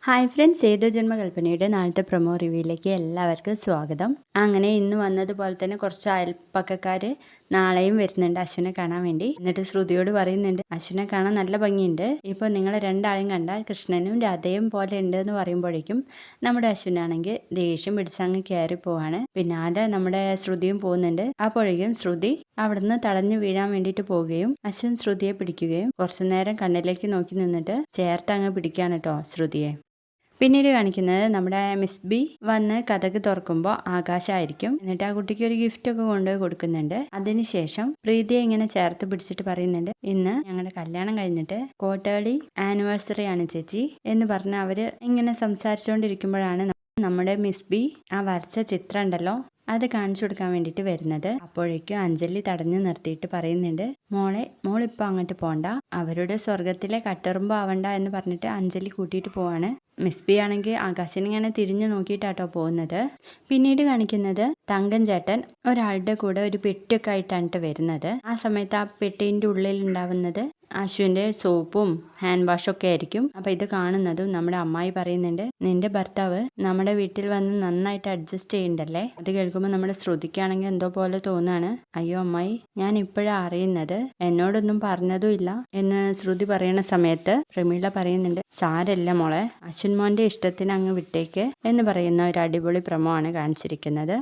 Hi friends, ഏതോ ജന്മകൽപ്പനയുടെ നാളത്തെ promo റിവ്യൂയിലേക്ക് എല്ലാവർക്കും സ്വാഗതം. അങ്ങനെ ഇന്ന് വന്നതുപോലെ തന്നെ കുറച്ച് അയൽപ്പക്കക്കാർ നാളെയും വരുന്നുണ്ട് അശ്വിനെ കാണാൻ വേണ്ടി. എന്നിട്ട് ശ്രുതിയോട് പറയുന്നുണ്ട്, അശ്വിനെ കാണാൻ നല്ല ഭംഗിയുണ്ട്, ഇപ്പോൾ നിങ്ങളെ രണ്ടാളെയും കണ്ടാൽ കൃഷ്ണനും രാധയും പോലെ ഉണ്ട് എന്ന് പറയുമ്പോഴേക്കും നമ്മുടെ അശ്വിനാണെങ്കിൽ ദേഷ്യം പിടിച്ചങ്ങ് കയറി പോവാണ്. പിന്നാലെ നമ്മുടെ ശ്രുതിയും പോകുന്നുണ്ട്. അപ്പോഴേക്കും ശ്രുതി അവിടുന്ന് തടഞ്ഞു വീഴാൻ വേണ്ടിയിട്ട് പോവുകയും അശ്വിൻ ശ്രുതിയെ പിടിക്കുകയും കുറച്ചു നേരം കണ്ണിലേക്ക് നോക്കി നിന്നിട്ട് ചേർത്തങ്ങ് പിടിക്കാണ് കേട്ടോ ശ്രുതിയെ. പിന്നീട് കാണിക്കുന്നത് നമ്മുടെ മിസ് ബി വന്ന് കഥക് തുറക്കുമ്പോൾ ആകാശമായിരിക്കും. എന്നിട്ട് ആ കുട്ടിക്ക് ഒരു ഗിഫ്റ്റ് ഒക്കെ കൊണ്ടുപോയി കൊടുക്കുന്നുണ്ട്. അതിനുശേഷം പ്രീതിയെ ഇങ്ങനെ ചേർത്ത് പിടിച്ചിട്ട് പറയുന്നുണ്ട്, ഇന്ന് ഞങ്ങളുടെ കല്യാണം കഴിഞ്ഞിട്ട് ക്വാർട്ടേർലി ആനിവേഴ്സറി ആണ് ചേച്ചി എന്ന് പറഞ്ഞ് അവര് ഇങ്ങനെ സംസാരിച്ചുകൊണ്ടിരിക്കുമ്പോഴാണ് നമ്മുടെ മിസ് ബി ആ വരച്ച ചിത്രം ഉണ്ടല്ലോ അത് കാണിച്ചു കൊടുക്കാൻ വേണ്ടിയിട്ട് വരുന്നത്. അപ്പോഴേക്കും അഞ്ജലി തടഞ്ഞു നിർത്തിയിട്ട് പറയുന്നുണ്ട്, മോളിപ്പോൾ അങ്ങോട്ട് പോണ്ട, അവരുടെ സ്വർഗത്തിലെ കട്ടെറുമ്പോ ആവണ്ട എന്ന് പറഞ്ഞിട്ട് അഞ്ജലി കൂട്ടിയിട്ട് പോവാണ്. മിസ് ബി ആണെങ്കിൽ ആകാശിനിങ്ങനെ തിരിഞ്ഞു നോക്കിയിട്ടാട്ടോ പോകുന്നത്. പിന്നീട് കാണിക്കുന്നത് തങ്കൻ ചേട്ടൻ ഒരാളുടെ കൂടെ ഒരു പെട്ടിയൊക്കെ ആയിട്ടാണ് വരുന്നത്. ആ സമയത്ത് ആ പെട്ടീൻ്റെ ഉള്ളിൽ ഉണ്ടാവുന്നത് അശ്വിൻ്റെ സോപ്പും ഹാൻഡ് വാഷൊക്കെ ആയിരിക്കും. അപ്പം ഇത് കാണുന്നതും നമ്മുടെ അമ്മായി പറയുന്നുണ്ട്, നിന്റെ ഭർത്താവ് നമ്മുടെ വീട്ടിൽ വന്ന് നന്നായിട്ട് അഡ്ജസ്റ്റ് ചെയ്യണ്ടല്ലേ. അത് കേൾക്കുമ്പോൾ നമ്മുടെ ശ്രുതിക്കാണെങ്കിൽ എന്തോ പോലെ തോന്നാണ്. അയ്യോ അമ്മായി, ഞാൻ ഇപ്പോഴാണ് അറിയുന്നത്, എന്നോടൊന്നും പറഞ്ഞതും ഇല്ല എന്ന് ശ്രുതി പറയുന്ന സമയത്ത് പ്രമീള പറയുന്നുണ്ട്, സാരല്ല മോളെ, അശ്വിൻ മോൻ്റെ ഇഷ്ടത്തിന് അങ്ങ് വിട്ടേക്ക് എന്ന് പറയുന്ന ഒരു അടിപൊളി പ്രമോ ആണ് കാണിച്ചിരിക്കുന്നത്.